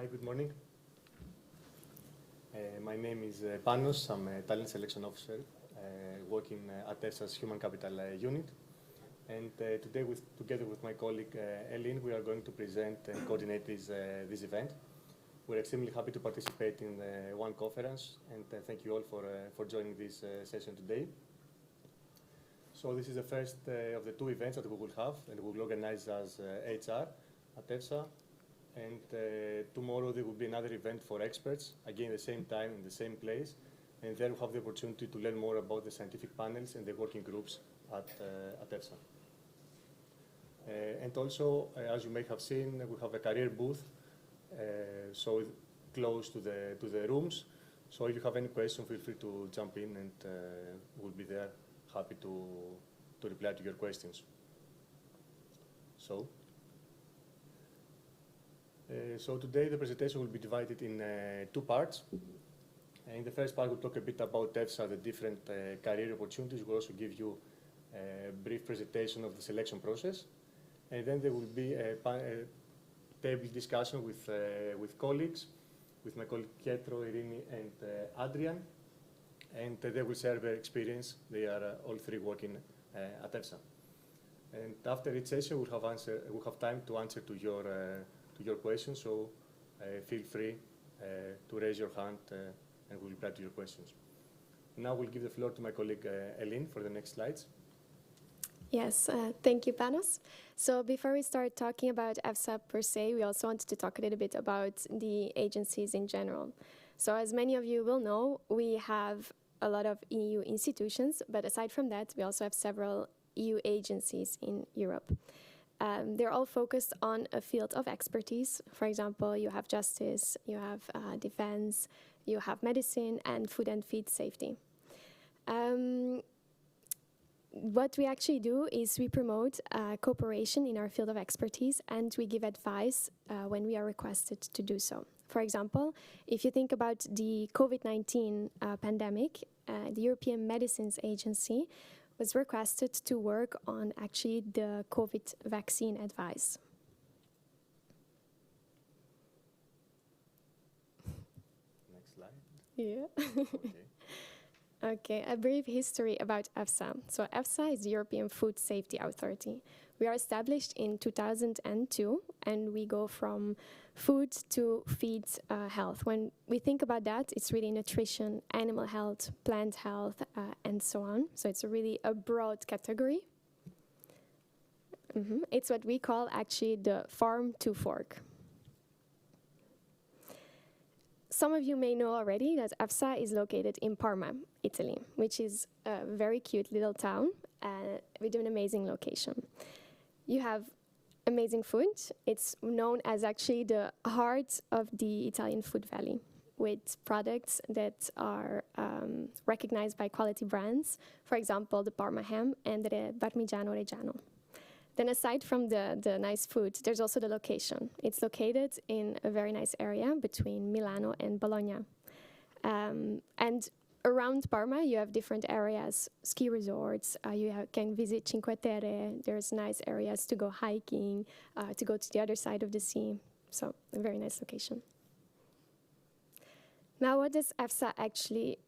Hi, good morning. My name is Panos. I'm a talent selection officer working at EFSA's Human Capital Unit. And today, together with my colleague Elin, we are going to present and coordinate this event. We're extremely happy to participate in one conference, and thank you all for joining this session today. So this is the first of the two events that we will have, and we will organize as HR at EFSA. And tomorrow there will be another event for experts, again the same time in the same place. And there we'll have the opportunity to learn more about the scientific panels and the working groups at EFSA. And also, as you may have seen, we have a career booth, so close to the rooms. So if you have any questions, feel free to jump in, and we'll be there, happy to reply to your questions. So today the presentation will be divided in two parts. In the first part, we'll talk a bit about EFSA, the different career opportunities. We'll also give you a brief presentation of the selection process. And then there will be a table discussion with colleagues, with my colleague Pietro, Irini, and Adrian. And they will share their experience. They are all three working at EFSA. And after each session, we'll have time to answer to your questions, so feel free to raise your hand and we'll reply to your questions. Now we'll give the floor to my colleague Elin for the next slides. Yes, thank you, Panos. So before we start talking about EFSA per se, we also wanted to talk a little bit about the agencies in general. So as many of you will know, we have a lot of EU institutions, but aside from that, we also have several EU agencies in Europe. They're all focused on a field of expertise. For example, you have justice, you have defense, you have medicine, and food and feed safety. What we actually do is we promote cooperation in our field of expertise, and we give advice when we are requested to do so. For example, if you think about the COVID-19 pandemic, the European Medicines Agency was requested to work on actually the COVID vaccine advice. Next slide. Yeah. Okay. Okay, a brief history about EFSA. So EFSA is the European Food Safety Authority. We are established in 2002, and we go from food to feed health. When we think about that, it's really nutrition, animal health, plant health, and so on. So it's really a broad category. It's what we call actually the farm to fork. Some of you may know already that EFSA is located in Parma, Italy, which is a very cute little town with an amazing location. You have amazing food. It's known as actually the heart of the Italian food valley, with products that are recognized by quality brands, for example, the Parma ham and the Parmigiano Reggiano. Then aside from the nice food, there's also the location. It's located in a very nice area between Milano and Bologna. And around Parma, you have different areas, ski resorts, can visit Cinque Terre, there's nice areas to go hiking, to go to the other side of the sea. So a very nice location. Now, what does EFSA actually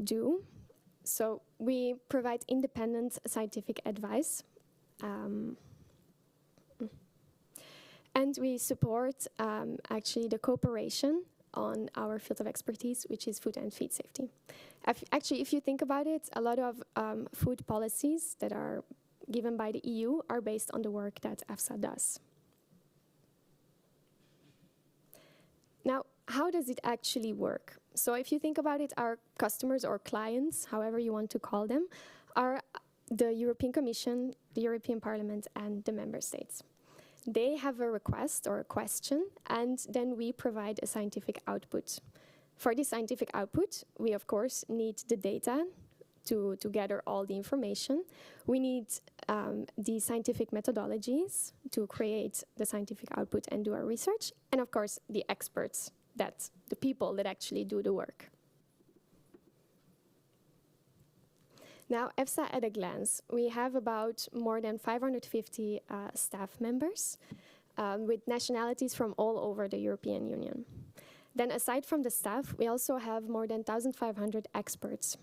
do? So we provide independent scientific advice. And we support actually the cooperation on our field of expertise, which is food and feed safety. Actually, if you think about it, a lot of food policies that are given by the EU are based on the work that EFSA does. Now, how does it actually work? So if you think about it, our customers or clients, however you want to call them, are the European Commission, the European Parliament, and the member states. They have a request or a question, and then we provide a scientific output. For this scientific output, we of course need the data to gather all the information. We need the scientific methodologies to create the scientific output and do our research, and of course the experts, that's the people that actually do the work. Now, EFSA at a glance. We have about more than 550 staff members. with nationalities from all over the European Union. Then aside from the staff, we also have more than 1,500 experts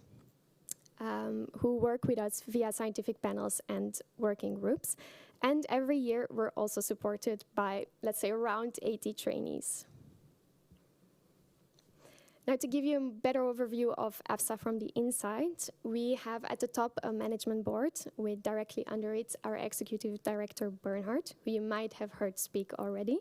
who work with us via scientific panels and working groups. And every year, we're also supported by, let's say, around 80 trainees. Now, to give you a better overview of EFSA from the inside, we have at the top a management board with directly under it our executive director, Bernhard, who you might have heard speak already.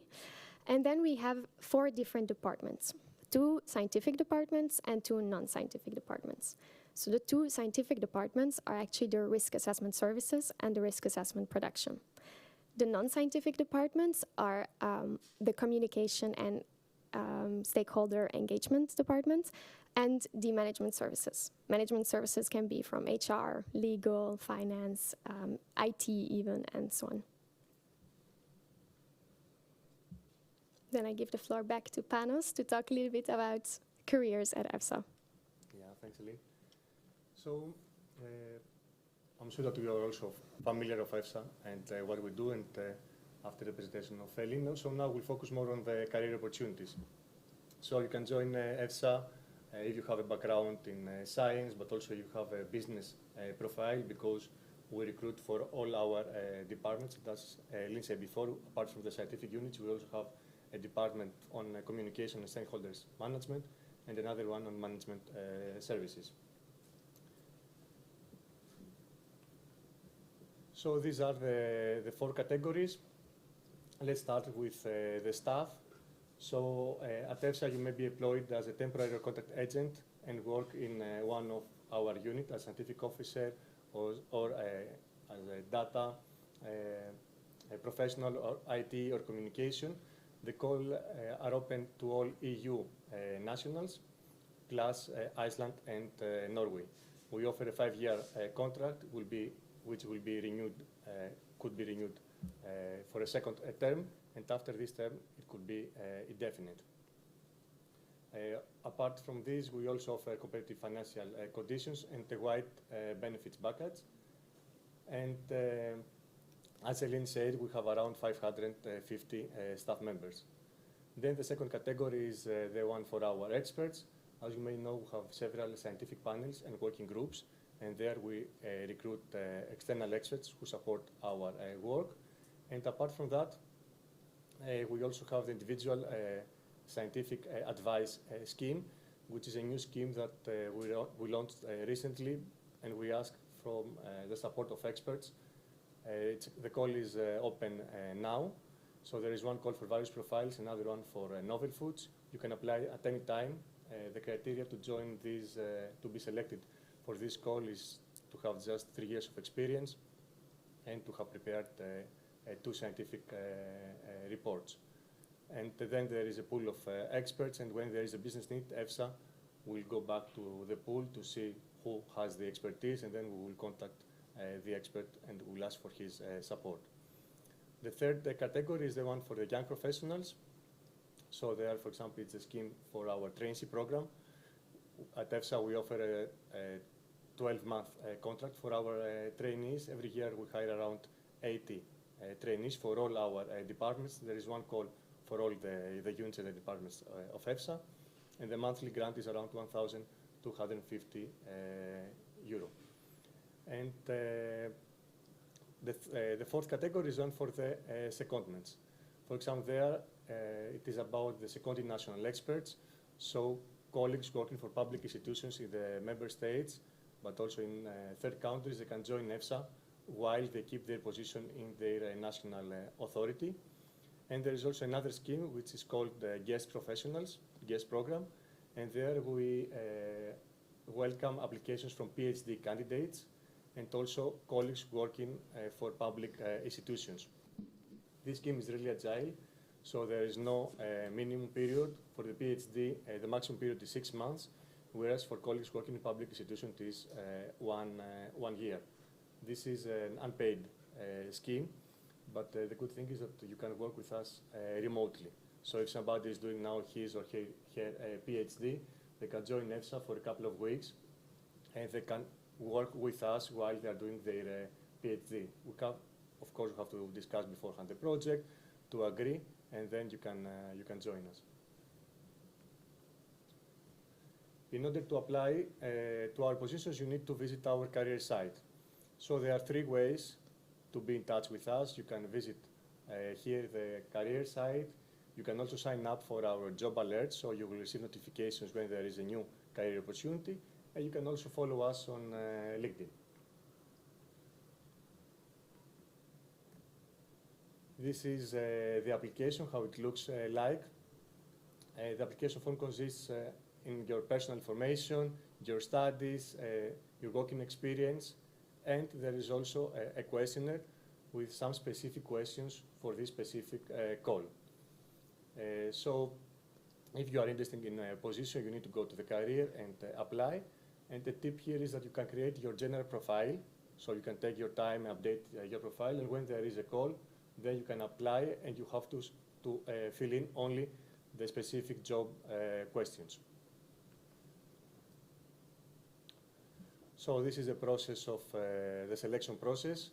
And then we have 4 different departments, 2 scientific departments and 2 non-scientific departments. So the 2 scientific departments are actually the risk assessment services and the risk assessment production. The non-scientific departments are the communication and stakeholder engagement department and the management services. Management services can be from HR, legal, finance, IT even, and so on. Then I give the floor back to Panos to talk a little bit about careers at EFSA. Yeah, thanks, Elin. So I'm sure that you are also familiar of EFSA and what we do, and after the presentation of Elin, so now we'll focus more on the career opportunities. So you can join EFSA if you have a background in science, but also you have a business profile, because we recruit for all our departments. As Elin said before, apart from the scientific units, we also have a department on communication and stakeholders management, and another one on management services. So these are the 4 categories. Let's start with the staff. So at EFSA, you may be employed as a temporary or contract agent and work in one of our units as scientific officer or as a data a professional or IT or communication. The calls are open to all EU nationals, plus Iceland and Norway. We offer a 5-year contract, which will be renewed, could be renewed for a second term, and after this term, it could be indefinite. Apart from this, we also offer competitive financial conditions and a wide benefits package. And as Elin said, we have around 550 staff members. Then the second category is the one for our experts. As you may know, we have several scientific panels and working groups, and there we recruit external experts who support our work. And apart from that, we also have the individual scientific advice scheme, which is a new scheme that we launched recently, and we ask from the support of experts. The call is open now. So there is one call for various profiles, another one for novel foods. You can apply at any time. The criteria to join these, to be selected for this call, is to have just 3 years of experience and to have prepared 2 scientific reports. And then there is a pool of experts, and when there is a business need, EFSA will go back to the pool to see who has the expertise, and then we will contact the expert and we'll ask for his support. The third category is the one for the young professionals. So there, for example, it's a scheme for our Trainees program. At EFSA, we offer a 12-month contract for our trainees. Every year, we hire around 80 trainees for all our departments. There is one call for all the units and the departments of EFSA, and the monthly grant is around 1,250 euro. And the fourth category is one for the secondments. For example, there it is about the seconded national experts, so colleagues working for public institutions in the member states, but also in third countries. They can join EFSA while they keep their position in their national authority. And there is also another scheme which is called Guest Professionals, Guest Program, and there we welcome applications from PhD candidates and also colleagues working for public institutions. This scheme is really agile, so there is no minimum period. For the PhD, the maximum period is 6 months, whereas for colleagues working in public institutions, it is 1 year. This is an unpaid scheme, but the good thing is that you can work with us remotely. So if somebody is doing now his or her PhD, they can join EFSA for a couple of weeks, and they can work with us while they are doing their PhD. Of course, we have to discuss beforehand the project, to agree, and then you can join us. In order to apply to our positions, you need to visit our career site. So there are 3 ways to be in touch with us. You can visit here the career site. You can also sign up for our job alerts, so you will receive notifications when there is a new career opportunity. And you can also follow us on LinkedIn. This is the application, how it looks like. The application form consists in your personal information, your studies, your working experience, and there is also a questionnaire with some specific questions for this specific call. So if you are interested in a position, you need to go to the career and apply. And the tip here is that you can create your general profile, so you can take your time and update your profile, and when there is a call, then you can apply, and you have to fill in only the specific job questions. So this is the process of the selection process.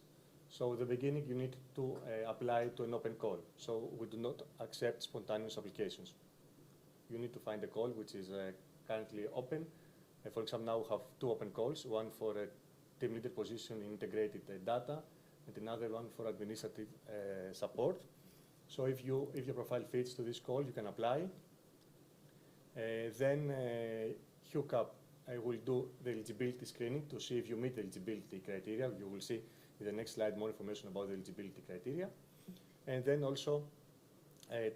So at the beginning, you need to apply to an open call. So we do not accept spontaneous applications. You need to find a call which is currently open. For example, now we have 2 open calls, one for a team leader position in integrated data, and another one for administrative support. So if your profile fits to this call, you can apply. Then Hookup will do the eligibility screening to see if you meet the eligibility criteria. You will see in the next slide more information about the eligibility criteria. And then also,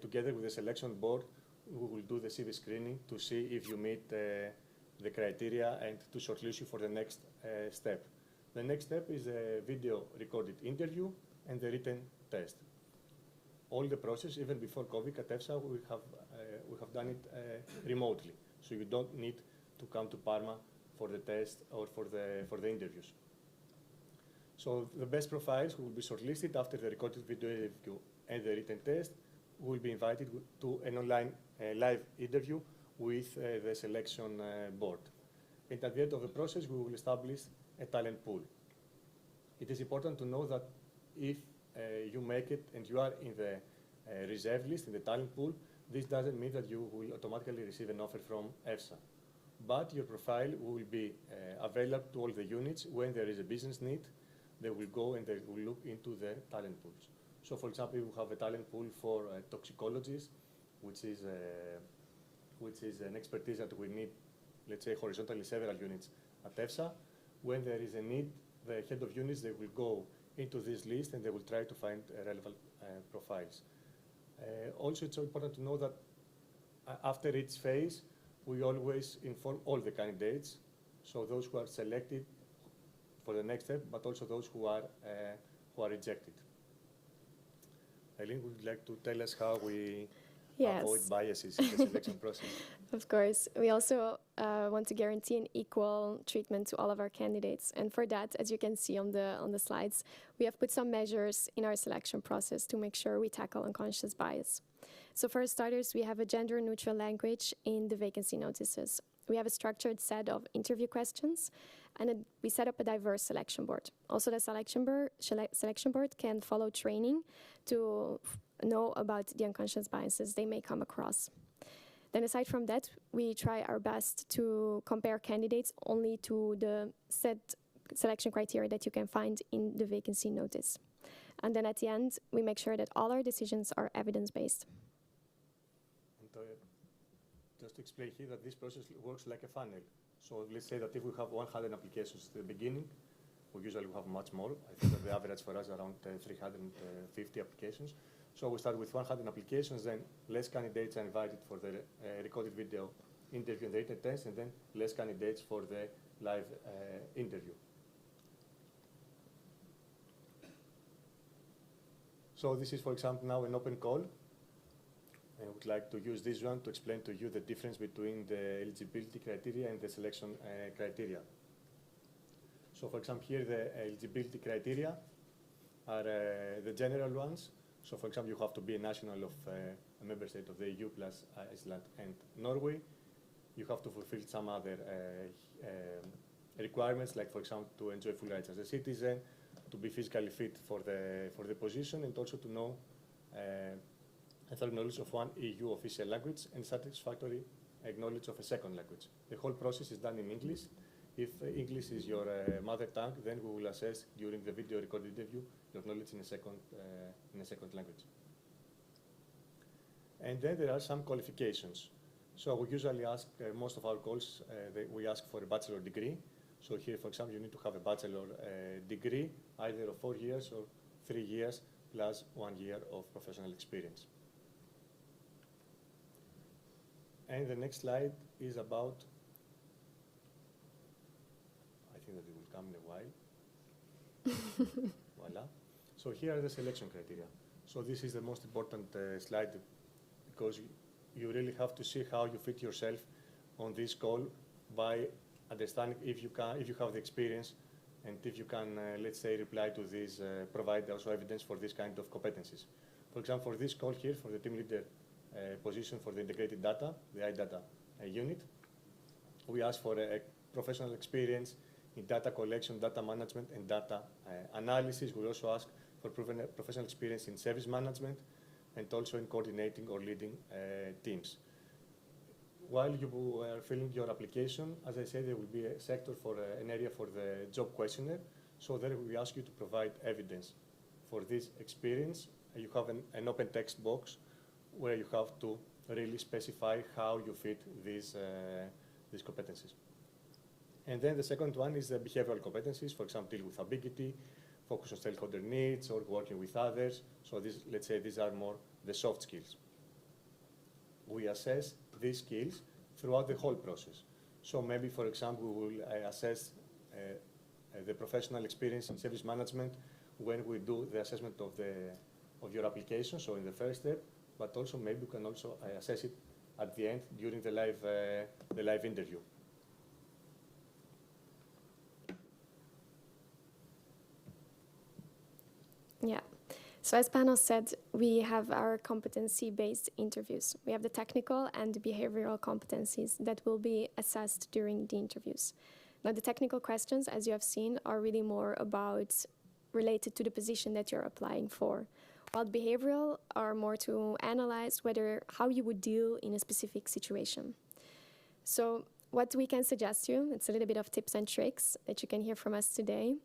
together with the selection board, we will do the CV screening to see if you meet the criteria and to shortlist you for the next step. The next step is a video recorded interview and the written test. All the process, even before COVID at EFSA, we have done it remotely. So you don't need to come to Parma for the test or for the interviews. So the best profiles will be shortlisted after the recorded video interview and the written test. Will be invited to an online live interview with the selection board. And at the end of the process, we will establish a talent pool. It is important to know that if you make it and you are in the reserve list, in the talent pool, this doesn't mean that you will automatically receive an offer from EFSA. But your profile will be available to all the units. When there is a business need, they will go and they will look into the talent pools. So for example, we have a talent pool for toxicologists, which is an expertise that we need, let's say, horizontally several units at EFSA. When there is a need, the head of units, they will go into this list and they will try to find relevant profiles. Also, it's important to know that after each phase, we always inform all the candidates, so those who are selected for the next step, but also those who are rejected. Eileen, would you like to tell us how we avoid biases in the selection process? Of course. We also want to guarantee an equal treatment to all of our candidates. And for that, as you can see on the slides, we have put some measures in our selection process to make sure we tackle unconscious bias. So for starters, we have a gender-neutral language in the vacancy notices. We have a structured set of interview questions, and we set up a diverse selection board. Also, the selection board can follow training to know about the unconscious biases they may come across. Then aside from that, we try our best to compare candidates only to the set selection criteria that you can find in the vacancy notice. And then at the end, we make sure that all our decisions are evidence-based. And just to explain here that this process works like a funnel. So let's say that if we have 100 applications at the beginning, we usually have much more. I think that the average for us is around 350 applications. So we start with 100 applications, then less candidates are invited for the recorded video interview and the written test, and then less candidates for the live interview. So this is, for example, now an open call. I would like to use this one to explain to you the difference between the eligibility criteria and the selection criteria. So for example, here the eligibility criteria are the general ones. So for example, you have to be a national of a member state of the EU plus Iceland and Norway. You have to fulfill some other requirements, like for example, to enjoy full rights as a citizen, to be physically fit for the position, and also to know a thorough knowledge of one EU official language and satisfactory knowledge of a second language. The whole process is done in English. If English is your mother tongue, then we will assess during the video recorded interview your knowledge in a second language. And then there are some qualifications. So we usually ask, most of our calls, we ask for a bachelor degree. So here, for example, you need to have a bachelor degree, either of 4 years or 3 years, plus 1 year of professional experience. And the next slide is about, I think that it will come in a while. Voila. So here are the selection criteria. So this is the most important slide because you really have to see how you fit yourself on this call by understanding if you have the experience and if you can, let's say, reply to this, provide also evidence for this kind of competencies. For example, for this call here, for the team leader position for the integrated data, the iData unit, we ask for a professional experience in data collection, data management, and data analysis. We also ask for proven professional experience in service management and also in coordinating or leading teams. While you are filling your application, as I said, there will be a sector for an area for the job questionnaire. So there we ask you to provide evidence for this experience. You have an open text box where you have to really specify how you fit these competencies. And then the second one is the behavioral competencies, for example, deal with ambiguity, focus on stakeholder needs, or working with others. So this, let's say these are more the soft skills. We assess these skills throughout the whole process. So maybe, for example, we will assess the professional experience in service management when we do the assessment of your application, so in the first step, but also maybe we can also assess it at the end during the live interview. Yeah. So as Panos said, we have our competency-based interviews. We have the technical and the behavioral competencies that will be assessed during the interviews. Now, the technical questions, as you have seen, are really more related to the position that you're applying for, while behavioral are more to analyze how you would deal in a specific situation. So what we can suggest you, it's a little bit of tips and tricks that you can hear from us today.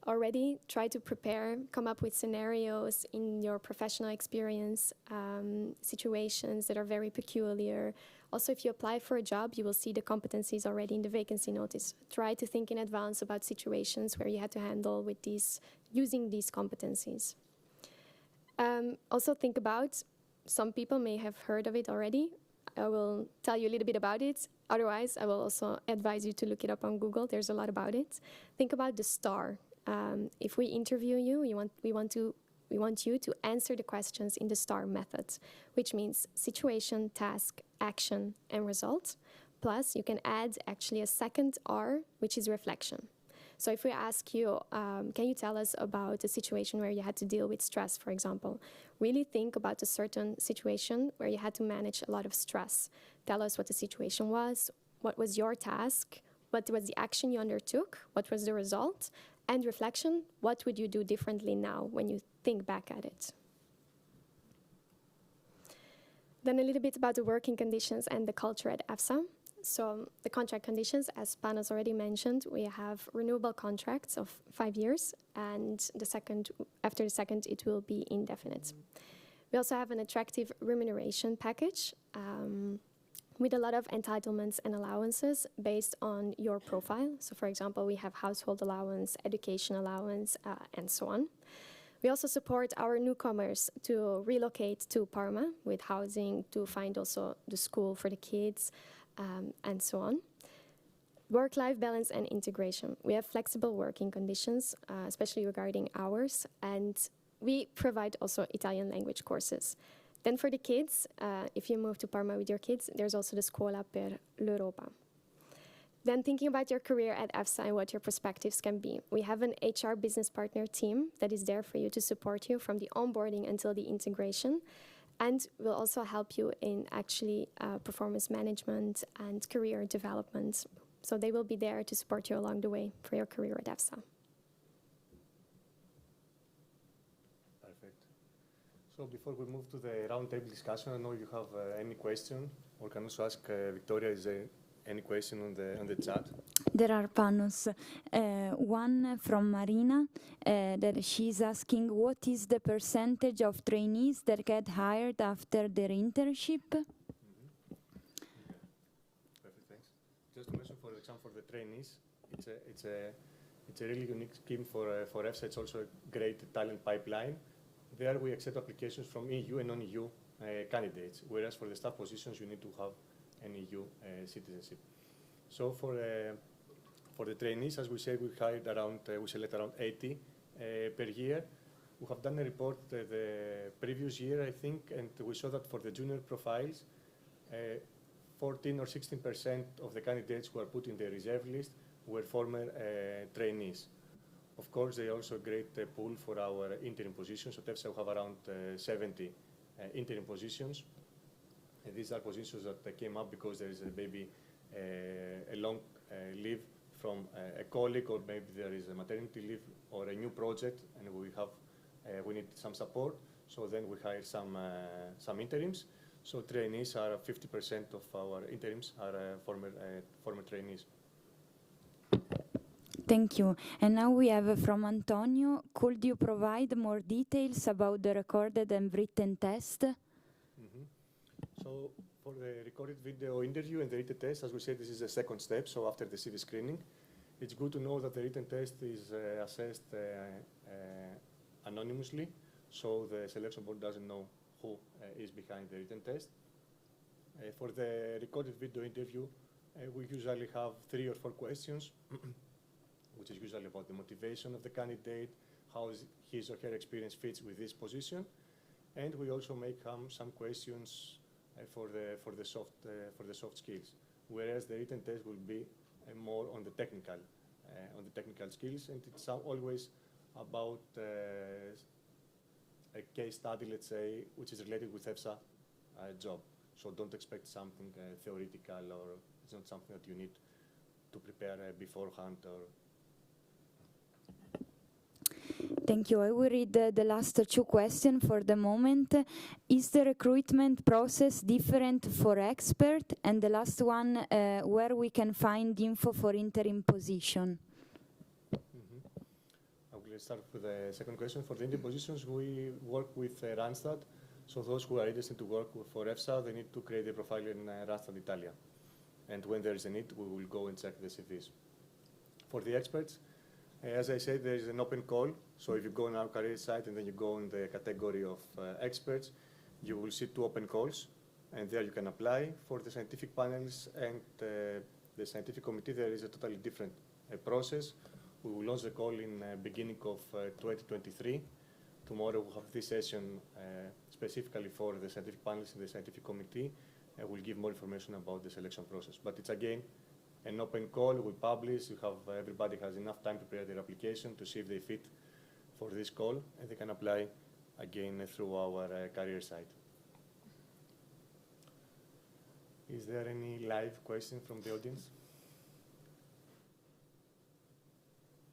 Already try to prepare, come up with scenarios in your professional experience, situations that are very peculiar. Also, if you apply for a job, you will see the competencies already in the vacancy notice. Try to think in advance about situations where you had to handle with using these competencies. Also think about, some people may have heard of it already. I will tell you a little bit about it. Otherwise, I will also advise you to look it up on Google. There's a lot about it. Think about the STAR. If we interview you, we want you to answer the questions in the STAR method, which means situation, task, action, and result. Plus, you can add actually a second R, which is reflection. So if we ask you, can you tell us about a situation where you had to deal with stress, for example? Really think about a certain situation where you had to manage a lot of stress. Tell us what the situation was, what was your task, what was the action you undertook, what was the result, and reflection, what would you do differently now when you think back at it? Then a little bit about the working conditions and the culture at EFSA. So the contract conditions, as Panos already mentioned, we have renewable contracts of 5 years, and after the second, it will be indefinite. We also have an attractive remuneration package with a lot of entitlements and allowances based on your profile. So for example, we have household allowance, education allowance, and so on. We also support our newcomers to relocate to Parma with housing, to find also the school for the kids, and so on. Work-life balance and integration. We have flexible working conditions, especially regarding hours, and we provide also Italian language courses. Then for the kids, if you move to Parma with your kids, there's also the Scuola per l'Europa. Then thinking about your career at EFSA and what your perspectives can be. We have an HR business partner team that is there for you to support you from the onboarding until the integration. And will also help you in actually performance management and career development. So they will be there to support you along the way for your career at EFSA. Perfect. So before we move to the roundtable discussion, I know you have any question, or can also ask Victoria, is there any question on the chat? There are panels. One from Marina, that she's asking, what is the percentage of trainees that get hired after their internship? Perfect, thanks. Just to mention, for example, for the trainees, it's a really unique scheme for EFSA. It's also a great talent pipeline. There we accept applications from EU and non-EU candidates, whereas for the staff positions you need to have an EU citizenship. So for the trainees, as we say, we select around 80 per year. We have done a report the previous year, I think, and we saw that for the junior profiles, 14 or 16% of the candidates who are put in the reserve list were former trainees. Of course, they are also a great pool for our interim positions. So EFSA will have around 70 interim positions. And these are positions that came up because there is maybe a long leave from a colleague, or maybe there is a maternity leave or a new project, and we need some support. So then we hire some interims. So trainees are 50% of our interims are former trainees. Thank you. And now we have from Antonio, could you provide more details about the recorded and written test? So for the recorded video interview and the written test, as we said, this is the second step, so after the CV screening. It's good to know that the written test is assessed anonymously, so the selection board doesn't know who is behind the written test. For the recorded video interview, we usually have 3 or 4 questions, which is usually about the motivation of the candidate, how his or her experience fits with this position, and we also make some questions for the soft skills, whereas the written test will be more on the technical skills, and it's always about a case study, let's say, which is related with EFSA job. So don't expect something theoretical, or it's not something that you need to prepare beforehand. Thank you. I will read the last 2 questions for the moment. Is the recruitment process different for expert? And the last one, where we can find info for interim position? I will start with the second question. For the interim positions, we work with Randstad. So those who are interested to work for EFSA, they need to create a profile in Randstad Italia. And when there is a need, we will go and check the CVs. For the experts, as I said, there is an open call. So if you go on our career site and then you go in the category of experts, you will see 2 open calls, and there you can apply. For the scientific panels and the scientific committee, there is a totally different process. We will launch the call in beginning of 2023. Tomorrow we'll have this session specifically for the scientific panels and the scientific committee. We'll give more information about the selection process. But it's again an open call. We publish. Everybody has enough time to prepare their application to see if they fit for this call, and they can apply again through our career site. Is there any live question from the audience?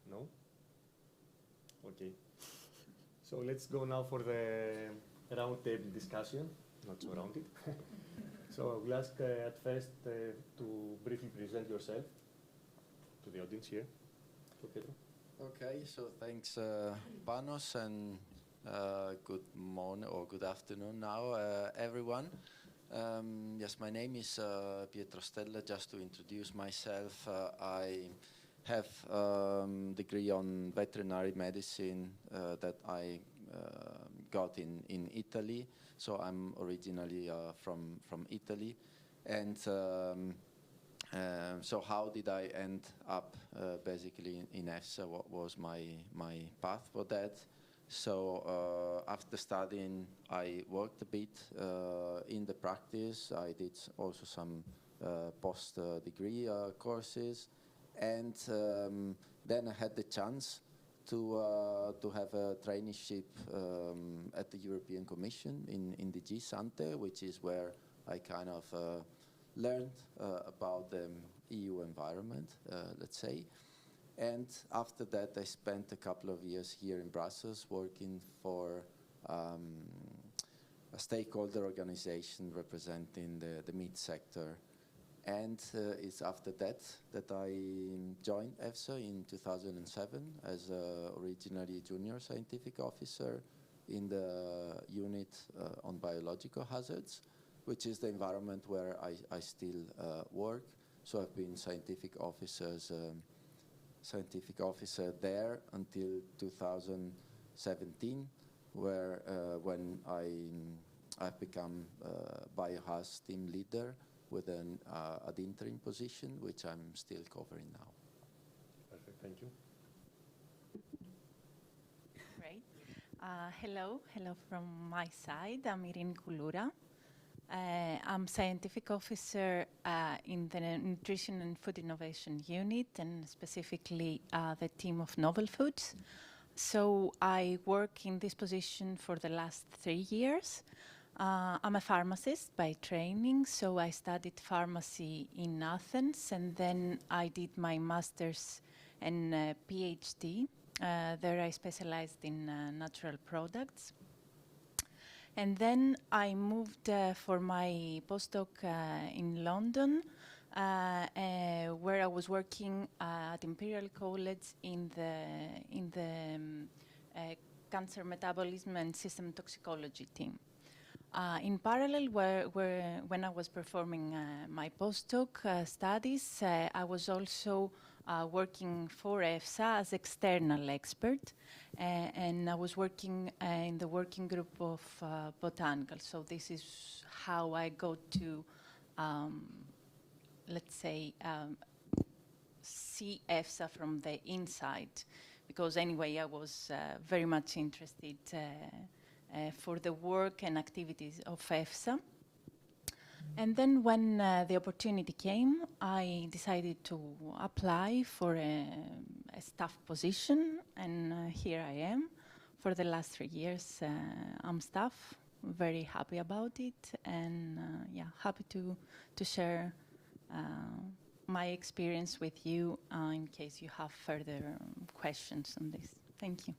No? Okay. So let's go now for the roundtable discussion. Not so rounded. So I will ask at first to briefly present yourself to the audience here. So Pedro. Okay, so thanks Panos, and good morning or good afternoon now everyone. Yes, my name is Pietro Stella. Just to introduce myself, I have degree on veterinary medicine that I got in Italy. So I'm originally from Italy, and so how did I end up basically in EFSA? What was my path for that? So after studying, I worked a bit in the practice. I did also some post-degree courses, and then I had the chance to have a traineeship at the European Commission in DG Sante, which is where I kind of learned about the EU environment, let's say. And after that, I spent a couple of years here in Brussels working for a stakeholder organization representing the meat sector. And it's after that that I joined EFSA in 2007 as originally junior scientific officer in the unit on biological hazards, which is the environment where I still work. So I've been scientific officer there until 2017, where when I've become biohazard team leader with an interim position, which I'm still covering now. Perfect, thank you. Great. Hello from my side. I'm Irene Kulura. I'm scientific officer in the Nutrition and Food Innovation Unit, and specifically the team of novel foods. So I work in this position for the last 3 years. I'm a pharmacist by training, so I studied pharmacy in Athens, and then I did my master's and PhD. There I specialized in natural products. And then I moved for my postdoc in London, where I was working at Imperial College in the cancer metabolism and system toxicology team. In parallel, when I was performing my postdoc studies, I was also working for EFSA as external expert, and I was working in the working group of botanicals. So this is how I got to, let's say, see EFSA from the inside, because anyway, I was very much interested for the work and activities of EFSA. And then when the opportunity came, I decided to apply for a staff position, and here I am. For the last 3 years, I'm staff, very happy about it, and yeah, happy to share my experience with you in case you have further questions on this. Thank you.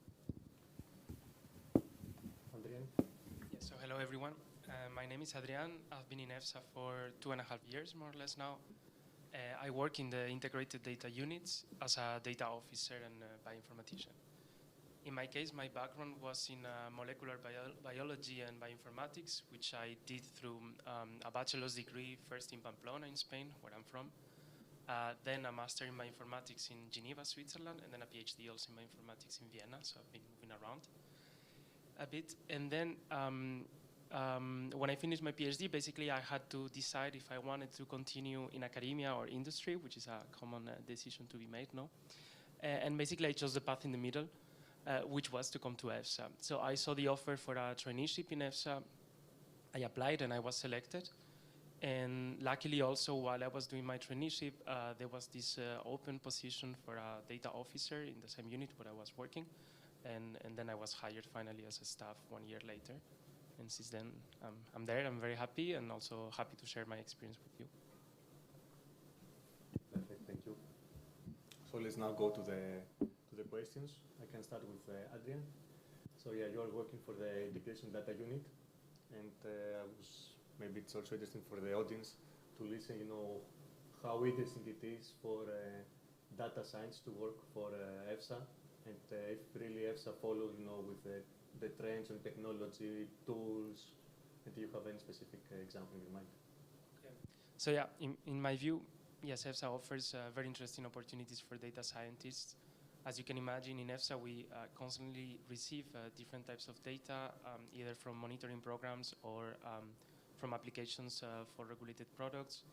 So hello everyone, my name is Adrian. I've been in EFSA for 2.5 years, more or less now. I work in the integrated data units as a data officer and bioinformatician. In my case, my background was in molecular biology and bioinformatics, which I did through a bachelor's degree, first in Pamplona in Spain, where I'm from, then a master in bioinformatics in Geneva, Switzerland, and then a PhD also in bioinformatics in Vienna, so I've been moving around a bit. And then when I finished my PhD, basically I had to decide if I wanted to continue in academia or industry, which is a common decision to be made, no? And basically I chose the path in the middle, which was to come to EFSA. So I saw the offer for a traineeship in EFSA. I applied and I was selected. And luckily also, while I was doing my traineeship, there was this open position for a data officer in the same unit where I was working. And then I was hired finally as a staff 1 year later. And since then, I'm there. I'm very happy, and also happy to share my experience with you. Perfect, thank you. So let's now go to the questions. I can start with Adrian. So yeah, you are working for the integration data unit, and maybe it's also interesting for the audience to listen, how interesting it is for data science to work for EFSA, and if really EFSA follows, with the trends and technology tools, and do you have any specific example in your mind? Okay. So yeah, in my view, yes, EFSA offers very interesting opportunities for data scientists. As you can imagine, in EFSA, we constantly receive different types of data, either from monitoring programs or from applications for regulated products.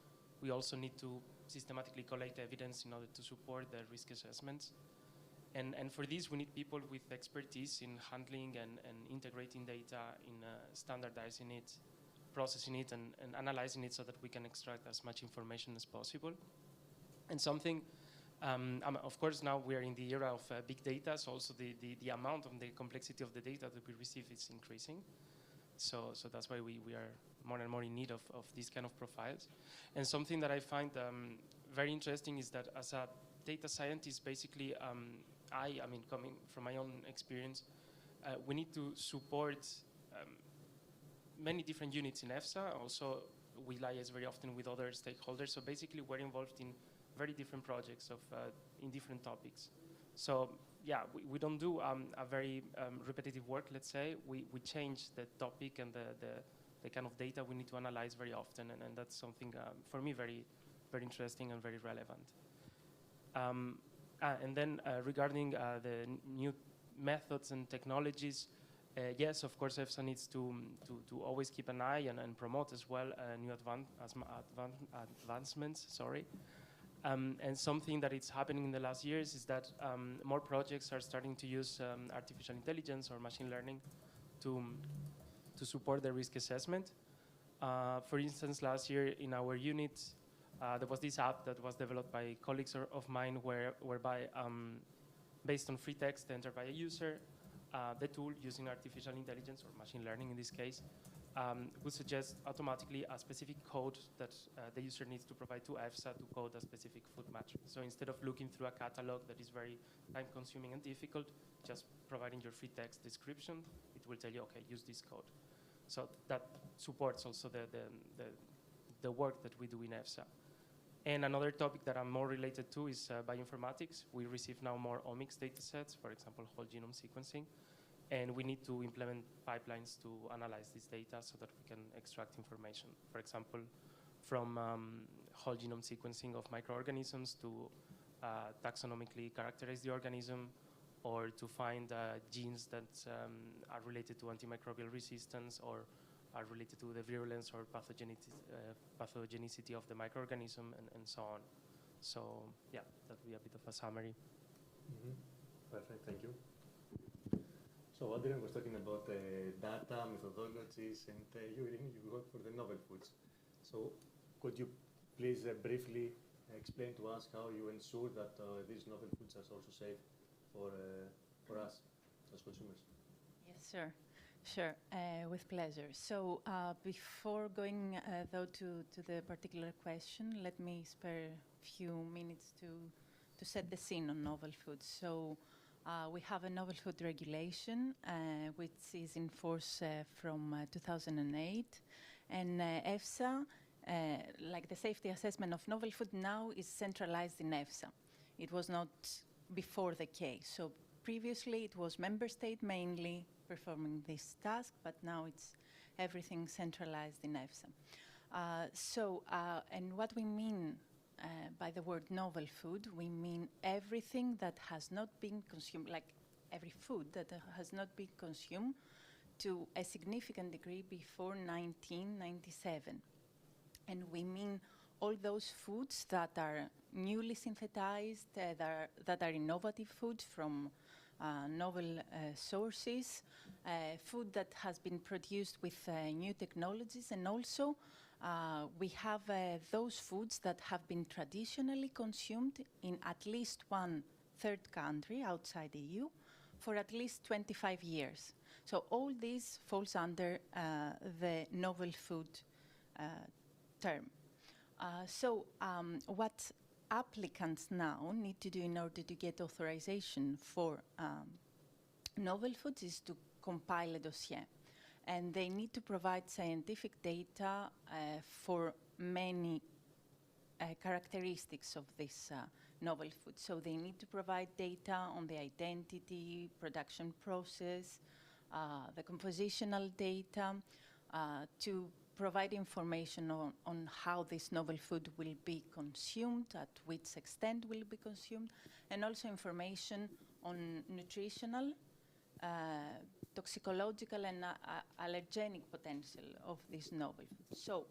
We also need to systematically collect evidence in order to support the risk assessments. And for this, we need people with expertise in handling and integrating data, in standardizing it, processing it, and analyzing it so that we can extract as much information as possible. And something, of course, now we are in the era of big data, so also the amount of the complexity of the data that we receive is increasing. So that's why we are more and more in need of these kind of profiles. And something that I find very interesting is that as a data scientist, basically, I mean, coming from my own experience, we need to support many different units in EFSA. Also, we liaise very often with other stakeholders. So basically, we're involved in very different projects in different topics. So yeah, we don't do a very repetitive work, let's say. We change the topic and the kind of data we need to analyze very often, and that's something for me very interesting and very relevant. And then regarding the new methods and technologies, yes, of course, EFSA needs to always keep an eye and promote as well new advancements. Sorry. And something that is happening in the last years is that more projects are starting to use artificial intelligence or machine learning to support the risk assessment. For instance, last year in our unit, there was this app that was developed by colleagues of mine whereby, based on free text entered by a user, the tool using artificial intelligence or machine learning in this case would suggest automatically a specific code that the user needs to provide to EFSA to code a specific food match. So instead of looking through a catalog that is very time-consuming and difficult, just providing your free text description, it will tell you, okay, use this code. So that supports also the work that we do in EFSA. And another topic that I'm more related to is bioinformatics. We receive now more omics data sets, for example, whole genome sequencing. And we need to implement pipelines to analyze this data so that we can extract information. For example, from whole genome sequencing of microorganisms to taxonomically characterize the organism, or to find genes that are related to antimicrobial resistance or are related to the virulence or pathogenicity of the microorganism, and so on. So yeah, that would be a bit of a summary. Mm-hmm. Perfect, thank you. So Adrian was talking about data, methodologies, and you work for the novel foods. So could you please briefly explain to us how you ensure that these novel foods are also safe for us as consumers? Yes, sir. Sure, with pleasure. So before going though to the particular question, let me spare a few minutes to set the scene on novel foods. So we have a novel food regulation which is in force from 2008, and EFSA, like the safety assessment of novel food now, is centralized in EFSA. It was not before the case. So previously it was member state mainly performing this task, but now it's everything centralized in EFSA. And what we mean by the word novel food, we mean everything that has not been consumed, like every food that has not been consumed to a significant degree before 1997. And we mean all those foods that are newly synthesized, that are innovative foods from novel sources, food that has been produced with new technologies, and also we have those foods that have been traditionally consumed in at least one third country outside the EU for at least 25 years. So all this falls under the novel food term. What applicants now need to do in order to get authorization for novel foods is to compile a dossier. And they need to provide scientific data for many characteristics of this novel food. So they need to provide data on the identity, production process, the compositional data, to provide information on how this novel food will be consumed, at which extent will be consumed, and also information on nutritional, toxicological, and allergenic potential of this novel food. So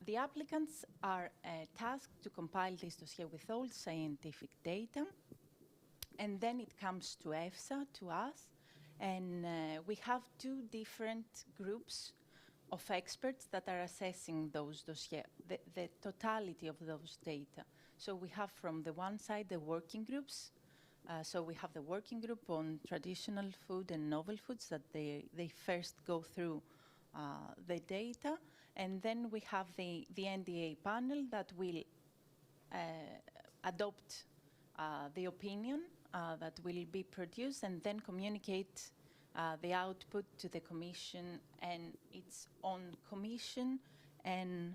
the applicants are tasked to compile this dossier with all scientific data, and then it comes to EFSA, to us, and we have two different groups of experts that are assessing those dossiers, the totality of those data. So we have from the one side the working groups. So we have the working group on traditional food and novel foods that they first go through the data, and then we have the NDA panel that will adopt the opinion that will be produced and then communicate the output to the Commission, and it's on Commission and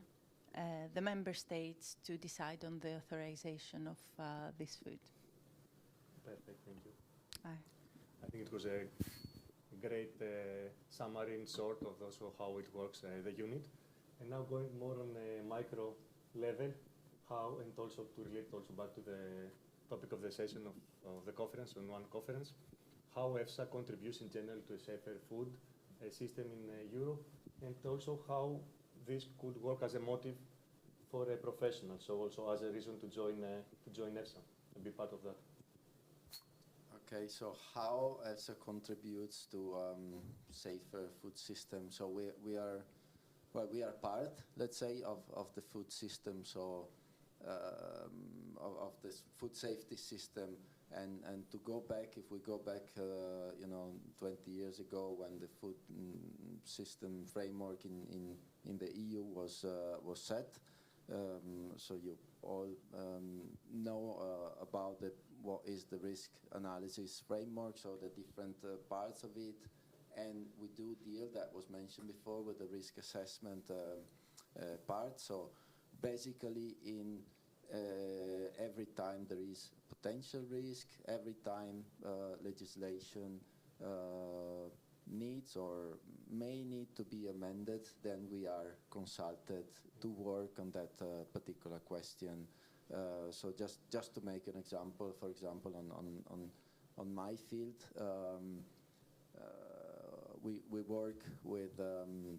the Member States to decide on the authorization of this food. Perfect, thank you. Aye. I think it was a great summary in short of also how it works, the unit. And now going more on a micro level, how, and also to relate also back to the topic of the session of the conference, on one conference, how EFSA contributes in general to a safer food system in Europe, and also how this could work as a motive for a professional, so also as a reason to join EFSA and be part of that. Okay, so how EFSA contributes to safer food system? So we are part, let's say, of the food system, so of this food safety system. And to go back, if we go back, 20 years ago when the food system framework in the EU was set, so you all know about what is the risk analysis framework, so the different parts of it, and we do deal, that was mentioned before, with the risk assessment part. So basically in every time there is potential risk, every time legislation needs or may need to be amended, then we are consulted to work on that particular question. So just to make an example, for example, on my field, we work with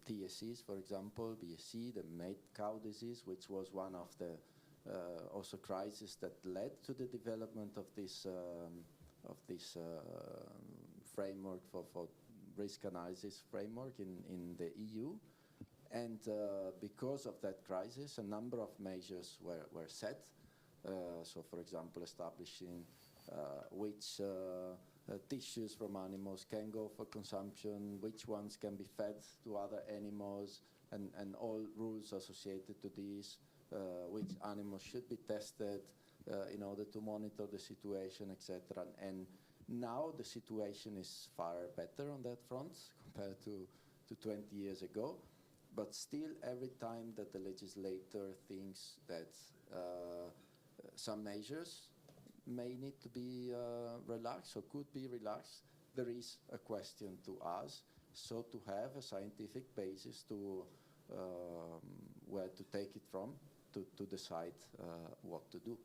TSCs, for example, BSC, the mad cow disease, which was one of the also crises that led to the development of this framework for risk analysis framework in the EU. And because of that crisis, a number of measures were set. So, for example, establishing which tissues from animals can go for consumption, which ones can be fed to other animals, and all rules associated to these, which animals should be tested in order to monitor the situation, etc. And now the situation is far better on that front compared to 20 years ago. But still, every time that the legislator thinks that some measures may need to be relaxed or could be relaxed, there is a question to us. So to have a scientific basis to where to take it from to decide what to do.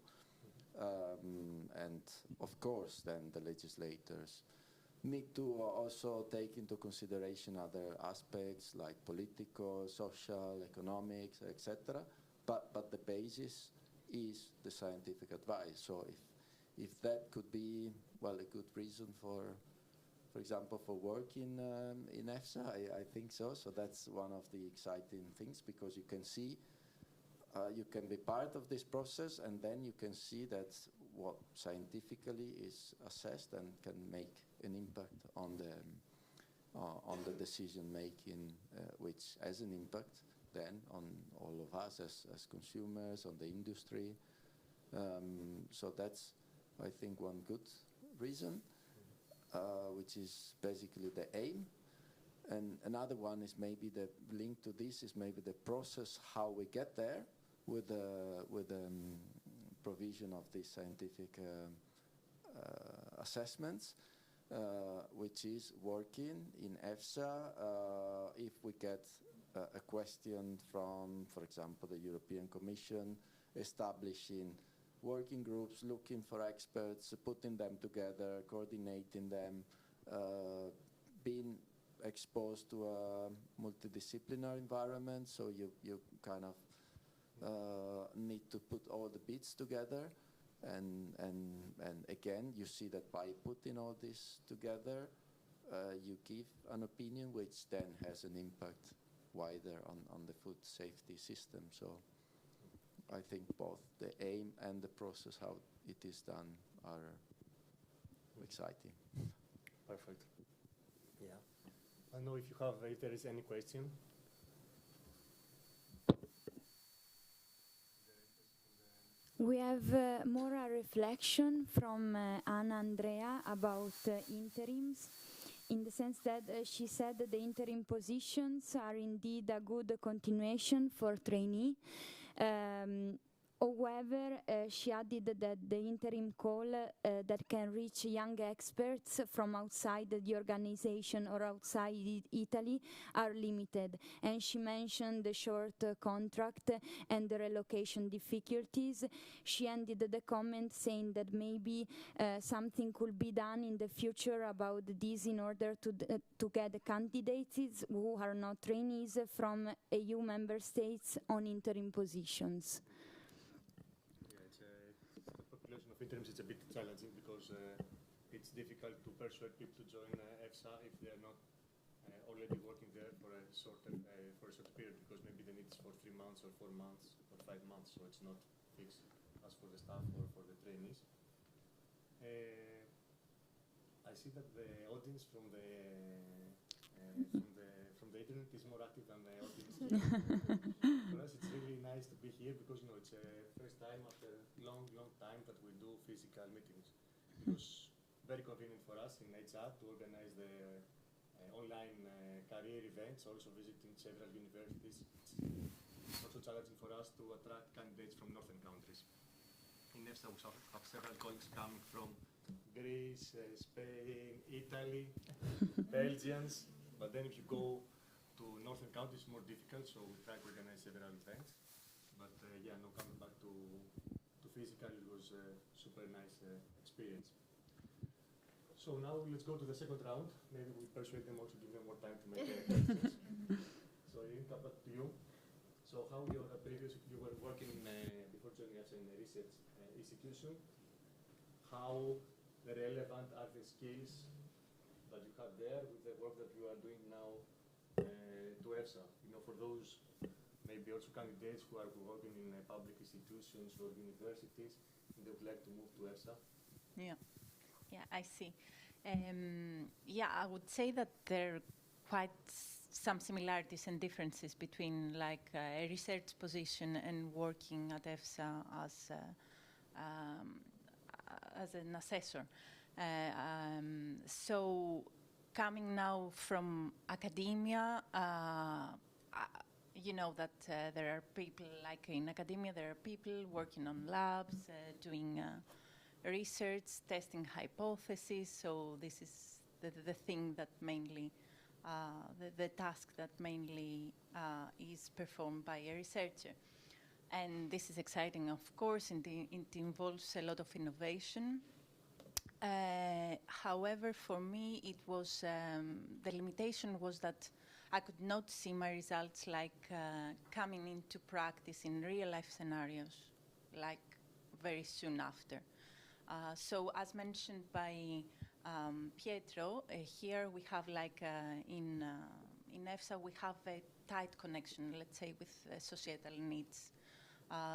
And of course, then the legislators need to also take into consideration other aspects like political, social, economics, etc. But the basis is the scientific advice. So if that could be, well, a good reason for example, for work in EFSA, I think so. So that's one of the exciting things, because you can see, you can be part of this process, and then you can see that what scientifically is assessed and can make an impact on the decision making, which has an impact then on all of us as consumers, on the industry. So that's, I think, one good reason, which is basically the aim. And another one is maybe the link to this is maybe the process, how we get there with the provision of these scientific assessments, which is working in EFSA. If we get a question from, for example, the European Commission, establishing working groups, looking for experts, putting them together, coordinating them, being exposed to a multidisciplinary environment, so you kind of need to put all the bits together, and again, you see that by putting all this together, you give an opinion which then has an impact wider on the food safety system. So I think both the aim and the process, how it is done, are exciting. Perfect. Yeah. I don't know if there is any question. We have more a reflection from Anna Andrea about interims. in the sense that she said that the interim positions are indeed a good continuation for trainee. However, she added that the interim call that can reach young experts from outside the organization or outside Italy are limited. And she mentioned the short contract and the relocation difficulties. She ended the comment saying that maybe something could be done in the future about this in order to get candidates who are not trainees from EU member states on interim positions. Of interims, it's a bit challenging because it's difficult to persuade people to join EFSA if they are not already working there for a short period, because maybe the need is for 3 months or 4 months or 5 months, so it's not fixed as for the staff or for the trainees. I see that the audience from the internet is more active than the audience here. For us, it's really nice to be here because it's a first time after a long time that we do physical meetings. It was very convenient for us in HR to organize the online career events, also visiting several universities. It's also challenging for us to attract candidates from northern countries. In EFSA, we have several colleagues coming from Greece, Spain, Italy, Belgians, but then if you go to northern countries, it's more difficult, so we try to organize several events. But coming back to physical, it was a super nice experience. So now let's go to the second round. Maybe we persuade them also, give them more time to make questions. So Irin, come back to you. So how you were working before joining us in a research institution. How relevant are the skills that you have there with the work that you are doing now to EFSA? For those maybe also candidates who are working in public institutions or universities, and they would like to move to EFSA. Yeah, I see. I would say that there are quite some similarities and differences between like a research position and working at EFSA as an assessor. So coming now from academia, you know that there are people, like in academia, there are people working on labs, doing research, testing hypotheses. So this is the thing that mainly, the task that mainly is performed by a researcher. And this is exciting, of course, and it involves a lot of innovation. However, for me, it was, the limitation was that I could not see my results like coming into practice in real life scenarios, like very soon after. So as mentioned by Pietro, here we have like in EFSA, we have a tight connection, let's say, with societal needs.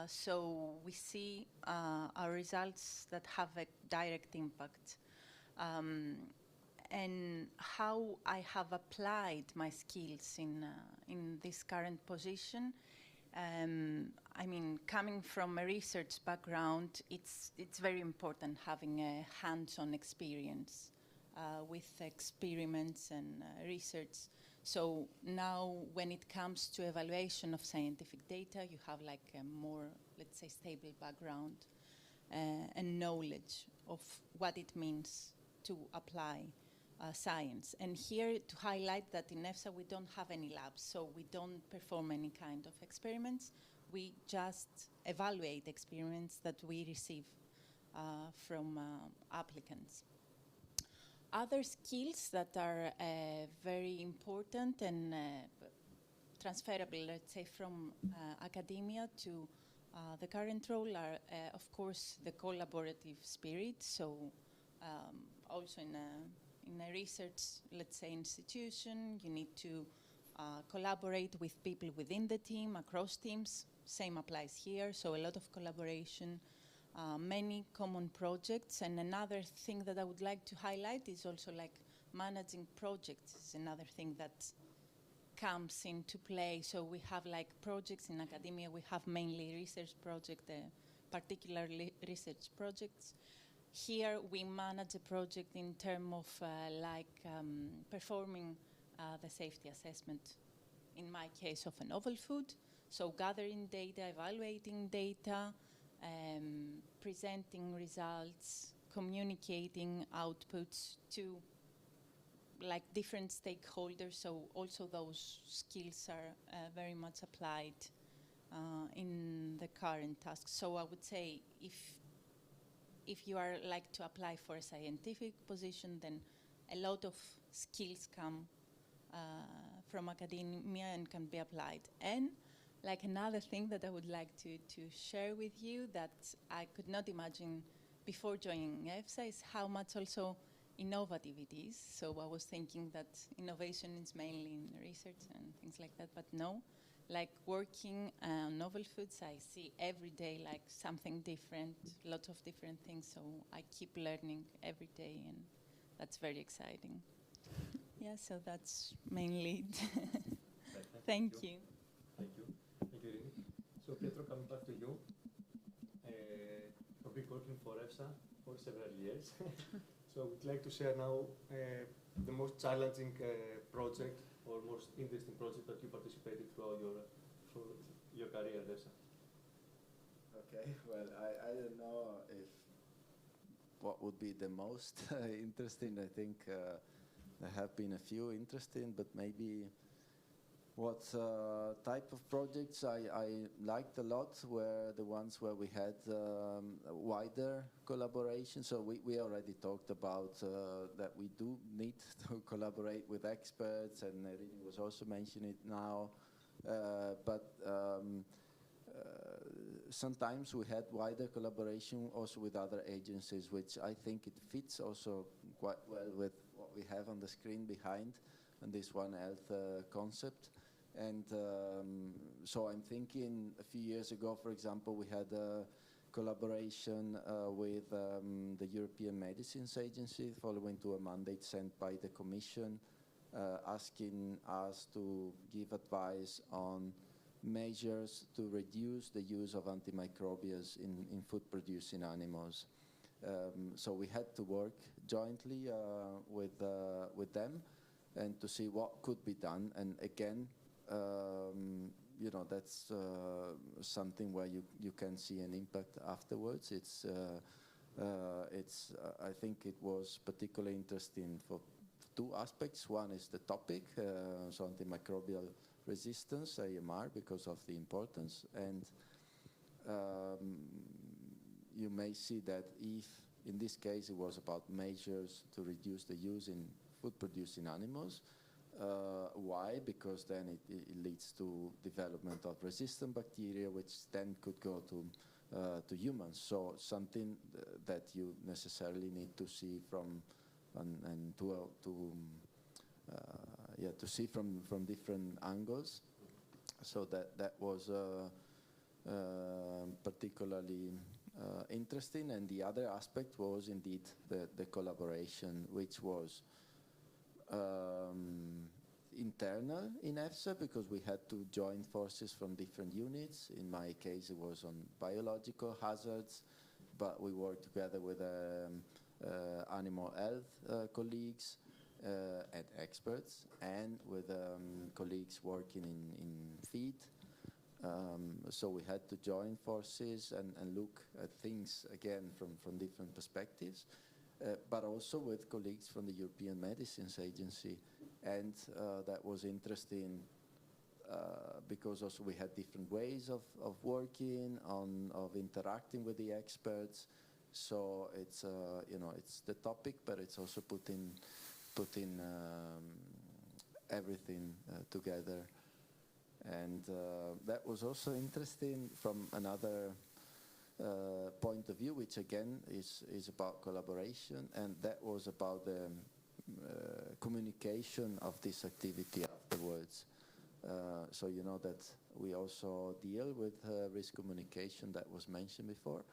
So we see our results that have a direct impact. And how I have applied my skills in this current position. I mean, coming from a research background, it's very important having a hands-on experience with experiments and research. So now when it comes to evaluation of scientific data, you have like a more, let's say, stable background and knowledge of what it means to apply science. And here to highlight that in EFSA we don't have any labs, so we don't perform any kind of experiments. We just evaluate experiments that we receive from applicants. Other skills that are very important and transferable, let's say, from academia to the current role are, of course, the collaborative spirit. So also in a research, let's say, institution, you need to collaborate with people within the team, across teams. Same applies here, so a lot of collaboration, many common projects. And another thing that I would like to highlight is also like managing projects is another thing that comes into play. So we have like projects in academia, we have mainly research projects, particularly research projects. here we manage a project in terms of performing the safety assessment, in my case of a novel food. So gathering data, evaluating data, presenting results, communicating outputs to different stakeholders. So also those skills are very much applied in the current task. So I would say if you are to apply for a scientific position, then a lot of skills come from academia and can be applied. And another thing that I would like to share with you that I could not imagine before joining EFSA is how much also innovative it is. So I was thinking that innovation is mainly in research and things like that, but no. Working on novel foods, I see every day something different, lots of different things. So I keep learning every day, and that's very exciting. Yeah, so that's mainly it. Thank you. Thank you. Thank you, Irini. So Pietro, coming back to you. You've been working for EFSA for several years. So I would like to share now the most challenging project or most interesting project that you participated throughout your career at EFSA. Okay, well, I don't know if what would be the most interesting. I think there have been a few interesting, but maybe what type of projects I liked a lot were the ones where we had wider collaboration. So we already talked about that we do need to collaborate with experts, and Irini was also mentioning it now. But sometimes we had wider collaboration also with other agencies, which I think it fits also quite well with what we have on the screen behind, and this One Health concept. And so I'm thinking a few years ago, for example, we had a collaboration with the European Medicines Agency following to a mandate sent by the Commission asking us to give advice on measures to reduce the use of antimicrobials in food-producing animals. So we had to work jointly with them and to see what could be done. And again, that's something where you can see an impact afterwards. I think it was particularly interesting for two aspects. One is the topic, so antimicrobial resistance, AMR, because of the importance. And you may see that if, in this case, it was about measures to reduce the use in food-producing animals. Why? Because then it leads to development of resistant bacteria, which then could go to humans. So something that you necessarily need to see from to see from different angles. So that was particularly interesting. And the other aspect was indeed the collaboration, which was internal in EFSA, because we had to join forces from different units. In my case, it was on biological hazards, but we worked together with animal health colleagues and experts, and with colleagues working in feed. So we had to join forces and look at things again from different perspectives. But also with colleagues from the European Medicines Agency. And that was interesting because also we had different ways of working, of interacting with the experts. So it's it's the topic, but it's also putting everything together. And that was also interesting from another point of view, which again is about collaboration, and that was about the communication of this activity afterwards. So you know that we also deal with risk communication that was mentioned before.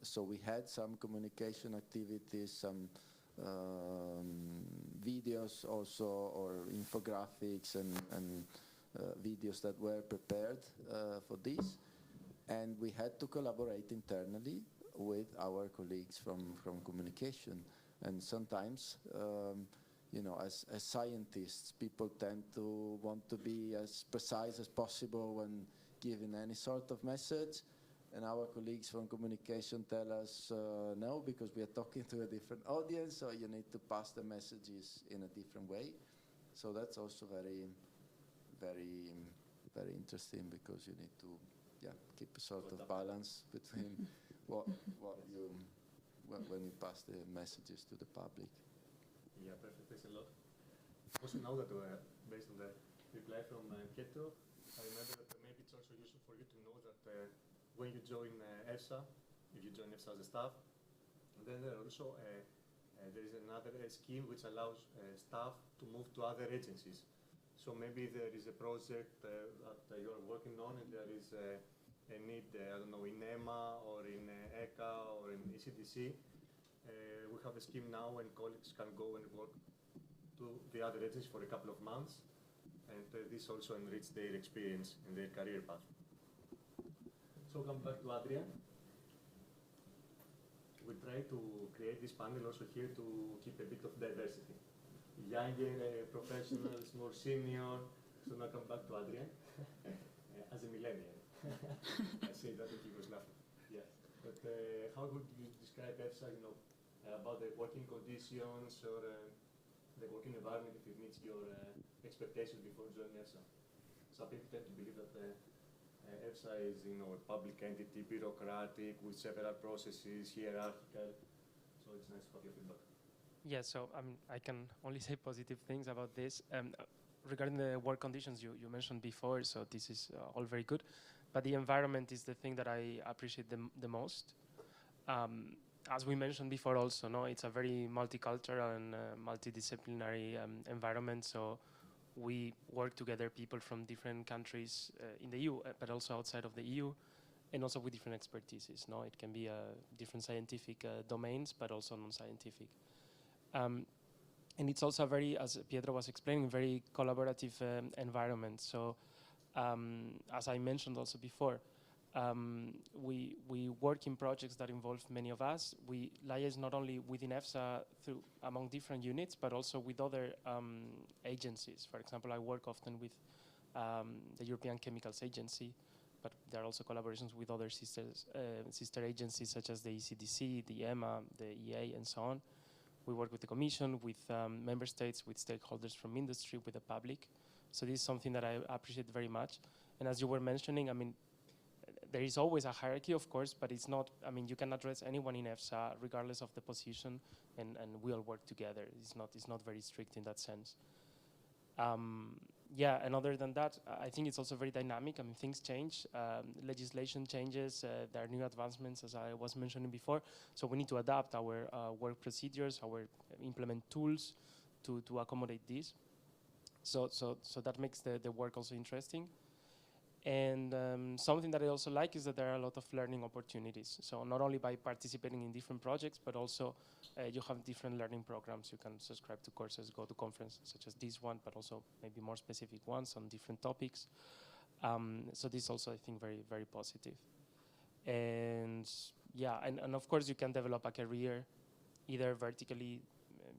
So we had some communication activities, some videos also, or infographics and videos that were prepared for this. And we had to collaborate internally with our colleagues from communication. And sometimes, you know, as scientists, people tend to want to be as precise as possible when giving any sort of message. And our colleagues from communication tell us, no, because we are talking to a different audience, so you need to pass the messages in a different way. So that's also very, very, very interesting, because you need to keep a sort of balance between what you, when you pass the messages to the public. Yeah, perfect. Thanks a lot. Also, now that based on the reply from Pietro, I remember that maybe it's also useful for you to know that when you join EFSA, if you join EFSA as a staff, then there also there is another scheme which allows staff to move to other agencies. So maybe there is a project that you are working on, and there is a need, I don't know, in EMA or in ECA or in ECDC. We have a scheme now, and colleagues can go and work to the other agencies for a couple of months, and this also enriches their experience in their career path. So come back to Adrian. We try to create this panel also here to keep a bit of diversity. Younger professionals, more senior. So now come back to Adrian as a millennial. I say that and he was laughing. Yeah. But how would you describe EFSA, you know, about the working conditions or the working environment, if it meets your expectations before joining EFSA? Some people tend to believe that EFSA is, you know, a public entity, bureaucratic, with several processes, hierarchical. So it's nice to have your feedback. Yeah, so I can only say positive things about this. Regarding the work conditions you mentioned before, so this is all very good, but the environment is the thing that I appreciate the most. As we mentioned before also, no, it's a very multicultural and multidisciplinary environment, so we work together, people from different countries in the EU, but also outside of the EU, and also with different expertises. No, it can be different scientific domains, but also non-scientific. And it's also a very, as Pietro was explaining, very collaborative environment. So, as I mentioned also before, we work in projects that involve many of us. We liaise not only within EFSA among different units, but also with other agencies. For example, I work often with the European Chemicals Agency, but there are also collaborations with other sister agencies such as the ECDC, the EMA, the EA, and so on. We work with the Commission, with member states, with stakeholders from industry, with the public. So this is something that I appreciate very much. And as you were mentioning, I mean, there is always a hierarchy, of course, but it's not, I mean, you can address anyone in EFSA regardless of the position, and we all work together. It's not very strict in that sense. Yeah, and other than that, I think it's also very dynamic. I mean, things change, legislation changes, there are new advancements, as I was mentioning before. So we need to adapt our work procedures, our implement tools to accommodate this. So that makes the work also interesting. And something that I also like is that there are a lot of learning opportunities. So not only by participating in different projects, but also you have different learning programs. You can subscribe to courses, go to conferences such as this one, but also maybe more specific ones on different topics. So this also, I think, very, very positive. And yeah, and of course you can develop a career either vertically,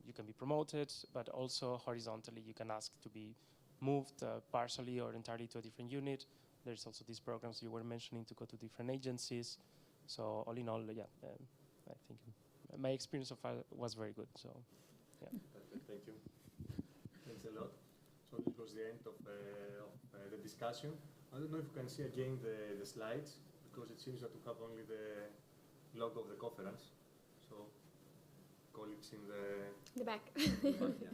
you can be promoted, but also horizontally, you can ask to be moved partially or entirely to a different unit. There's also these programs you were mentioning to go to different agencies. So all in all, yeah, I think my experience so far was very good. So, yeah. Perfect, thank you. Thanks a lot. So this was the end of the discussion. I don't know if you can see again the slides, because it seems that we have only the logo of the conference. So colleagues in the back. Yeah,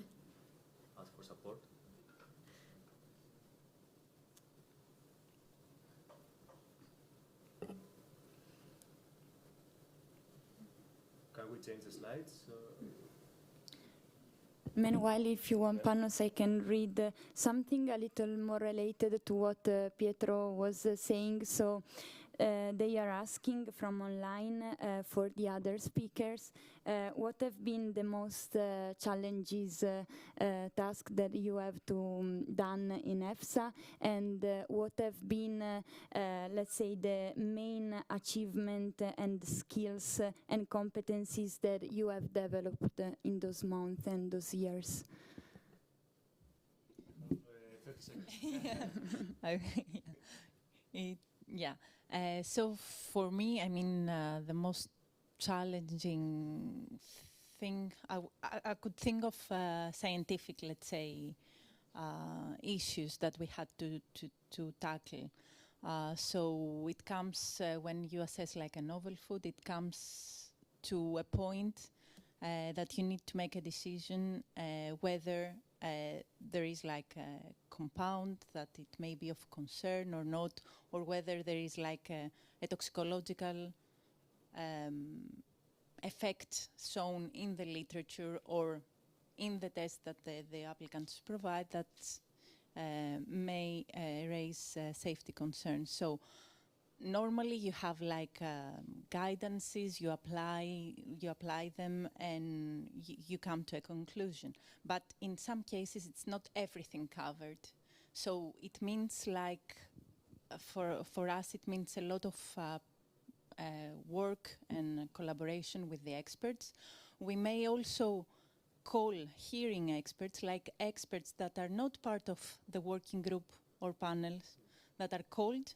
ask for support. Can we change the slides? Meanwhile, if you want, Panos, I can read something a little more related to what Pietro was saying. So they are asking from online for the other speakers, what have been the most challenges tasks that you have done in EFSA, and what have been, let's say, the main achievement and skills and competencies that you have developed in those months and those years? 30 seconds. So for me, I mean, the most challenging thing, I could think of scientific, let's say, issues that we had to tackle. So it comes when you assess like a novel food, it comes to a point that you need to make a decision whether there is like a compound that it may be of concern or not, or whether there is like a toxicological effect shown in the literature or in the test that the applicants provide that may raise safety concerns. So normally you have like guidances, you apply them, and you come to a conclusion. But in some cases, it's not everything covered. So it means like, for us, it means a lot of work and collaboration with the experts. We may also call hearing experts, like experts that are not part of the working group or panels, that are called.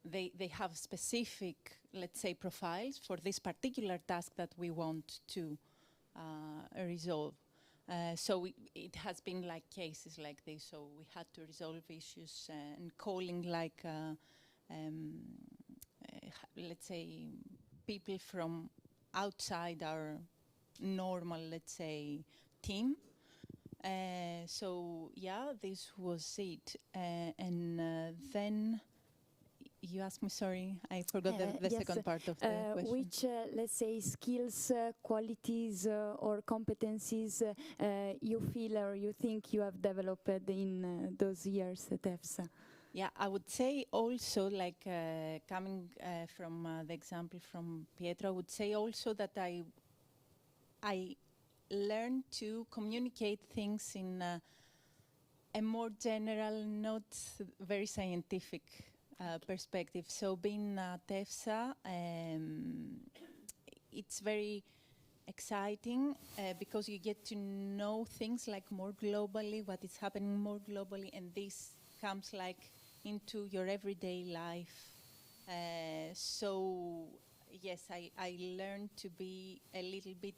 They have specific, let's say, profiles for this particular task that we want to resolve. So it has been like cases like this. So we had to resolve issues and calling like, let's say, people from outside our normal, let's say, team. So yeah, this was it. And then you asked me, sorry, I forgot the yes, second part of the question. Which, let's say, skills, qualities, or competencies you feel or you think you have developed in those years at EFSA? Yeah, I would say also, like coming from the example from Pietro, I would say also that I learned to communicate things in a more general, not very scientific perspective. So being at EFSA, it's very exciting because you get to know things like more globally, what is happening more globally, and this comes like into your everyday life. So yes, I learned to be a little bit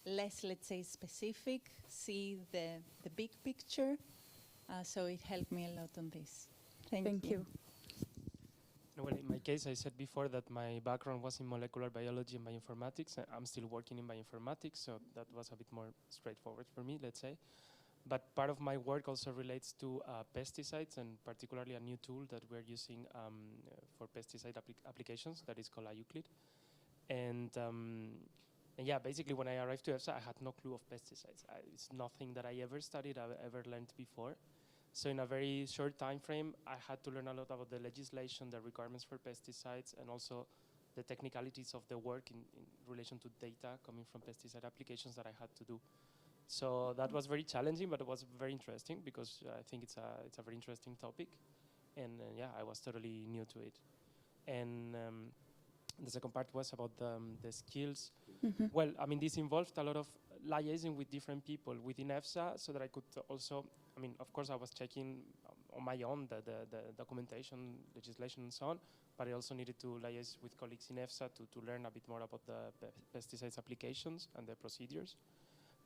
less, let's say, specific, see the big picture. So it helped me a lot on this. Thank you. Well, in my case, I said before that my background was in molecular biology and bioinformatics. I'm still working in bioinformatics, so that was a bit more straightforward for me, let's say. But part of my work also relates to pesticides, and particularly a new tool that we're using for pesticide applications that is called Euclid. And yeah, basically when I arrived to EFSA, I had no clue of pesticides. It's nothing that I ever studied, I ever learned before. So in a very short time frame, I had to learn a lot about the legislation, the requirements for pesticides, and also the technicalities of the work in relation to data coming from pesticide applications that I had to do. So that was very challenging, but it was very interesting because I think it's a very interesting topic. And yeah, I was totally new to it. And the second part was about the skills. Mm-hmm. Well, I mean, this involved a lot of liaising with different people within EFSA so that I could also, I mean, of course, I was checking on my own the documentation, legislation, and so on, but I also needed to liaise with colleagues in EFSA to learn a bit more about the pesticides applications and the procedures,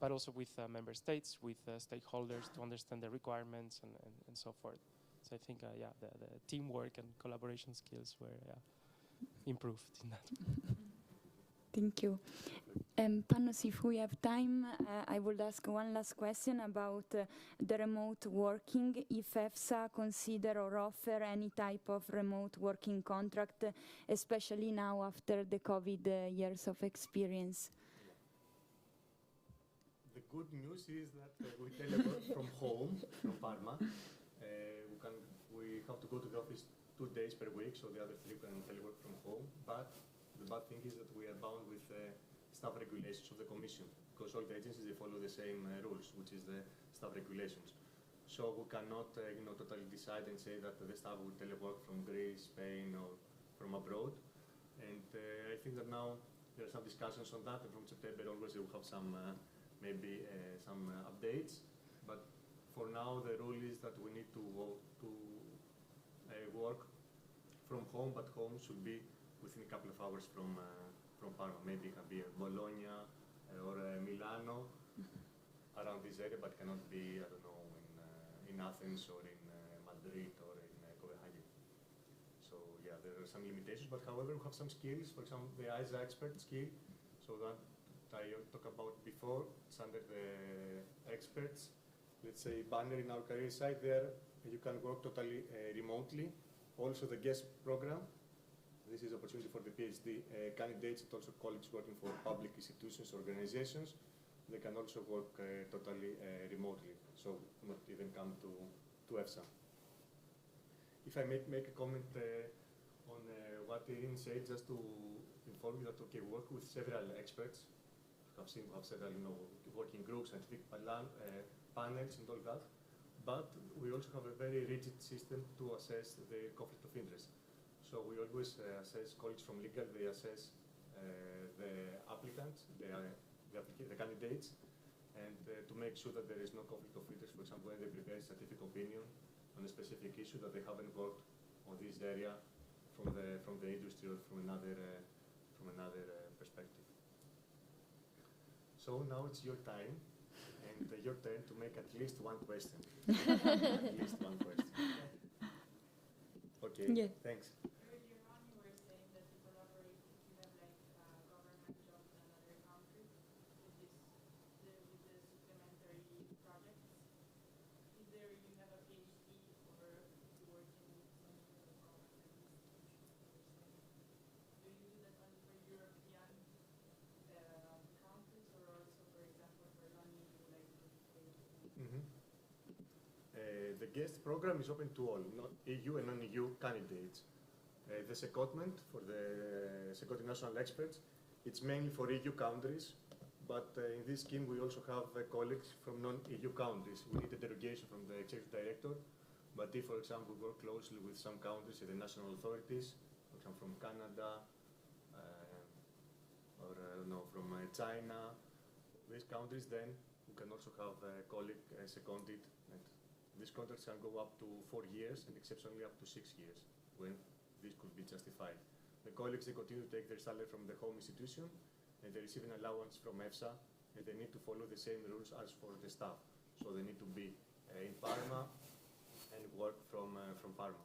but also with member states, with stakeholders to understand the requirements and so forth. So I think, yeah, the teamwork and collaboration skills were improved in that. Thank you. Panos, if we have time, I would ask one last question about the remote working. If EFSA consider or offer any type of remote working contract, especially now after the COVID years of experience. The good news is that we telework from home, from Parma. We have to go to the office 2 days per week, so the other 3 can telework from home. But the bad thing is that we are bound with staff regulations of the Commission, because all the agencies, they follow the same rules, which is the staff regulations. So we cannot totally decide and say that the staff will telework from Greece, Spain, or from abroad. And I think that now there are some discussions on that, and from September onwards we will have some maybe some updates. But for now, the rule is that we need to work from home, but home should be within a couple of hours from Parma. Maybe it can be Bologna or Milano, around this area, but cannot be, I don't know, in Athens or in Madrid or in Copenhagen. So yeah, there are some limitations, but however, we have some skills. For example, the ISA expert skill, so that I talked about before, it's under the experts. Let's say banner in our career site there, you can work totally remotely. Also the guest program, this is opportunity for the PhD candidates and also colleagues working for public institutions, organizations. They can also work totally remotely, so not even come to EFSA. If I make a comment on what Irene said, just to inform you that we work with several experts. We have several working groups, scientific panels and all that, but we also have a very rigid system to assess the conflict of interest. So we always assess colleagues from legal, they assess the applicants, the candidates, and to make sure that there is no conflict of interest. For example, when they prepare a scientific opinion on a specific issue, that they haven't worked on this area from the industry or from another perspective. So now it's your time, and your turn to make at least one question. At least one question. Okay, yeah. Thanks. Earlier on, you were saying that you collaborate if you have like government jobs in another country with the supplementary projects. Is there you have a PhD or you work in some sort of government institution? Do you do that only for European countries or also, for example, for non-EU like the guest program is open to all, not EU and non-EU candidates. The secondment for the seconded national experts, it's mainly for EU countries, but in this scheme we also have colleagues from non-EU countries. We need a derogation from the executive director, but if, for example, we work closely with some countries and the national authorities, for example, from Canada, or from China, these countries, then we can also have a colleague seconded. And these contracts can go up to 4 years and exceptionally up to 6 years when this could be justified. The colleagues, they continue to take their salary from the home institution and they receive an allowance from EFSA, and they need to follow the same rules as for the staff. So they need to be in Parma and work from Parma.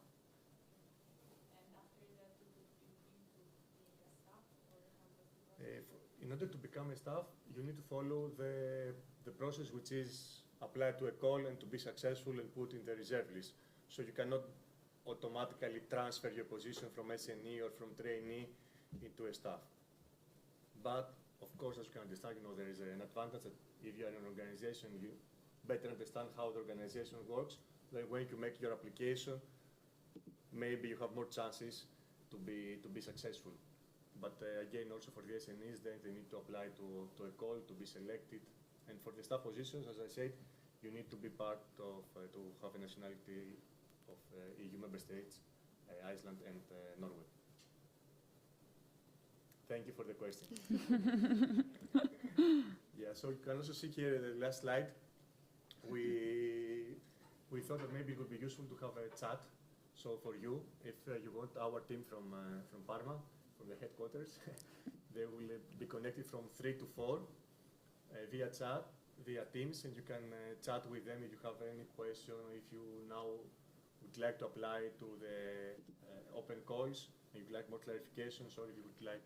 And after that, you would be looking to being a staff, or how does it work? In order to become a staff, you need to follow the process which is applied to a call and to be successful and put in the reserve list. So you cannot automatically transfer your position from SNE or from trainee into a staff. But of course, as you can understand, there is an advantage that if you are in an organization, you better understand how the organization works. Then when you make your application, maybe you have more chances to be successful. But again, also for the SNEs, then they need to apply to a call to be selected. And for the staff positions, as I said, you need to be part of, to have a nationality of EU member states, Iceland and Norway. Thank you for the question. Yeah, so you can also see here the last slide. We thought that maybe it would be useful to have a chat. So for you, if you want our team from Parma, from the headquarters, they will be connected from 3 to 4 via chat, via Teams, and you can chat with them if you have any question, if you now would like to apply to the open calls, if you would like more clarifications, or if you would like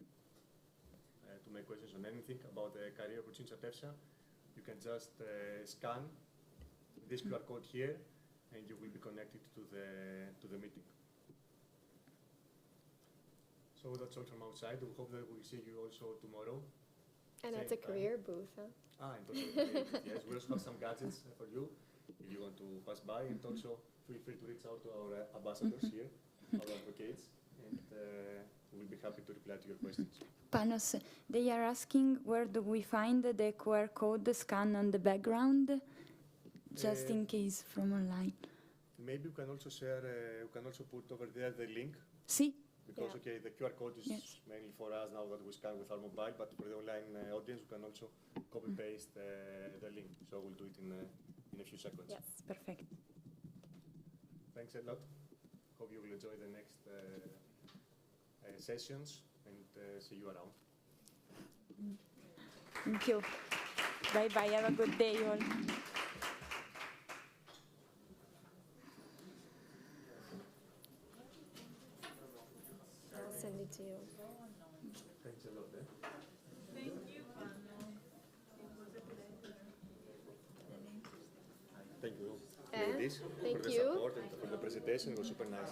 to make questions on anything about the career opportunities at EFSA, you can just scan this QR code here, and you will be connected to the meeting. So that's all from outside. We hope that we'll see you also tomorrow. And at the career booth, huh? And also, yes, we also have some gadgets for you if you want to pass by, and also feel free to reach out to our ambassadors here. our advocates, and we'll be happy to reply to your questions. Panos, they are asking where do we find the QR code scan on the background, just in case from online. Maybe we can also share, we can also put over there the link, Sì, because Yeah. okay, the QR code is Yes. mainly for us now that we scan with our mobile, but for the online audience, we can also copy paste the link. So we'll do it in a few seconds. Yes. perfect. Thanks a lot. Hope you will enjoy the next sessions and see you around. Thank you. Bye bye. Have a good day, all. I'll send it to you. Thanks a lot. Thank you. Eh? Ladies, Thank for the you. support and for the presentation. It was super nice.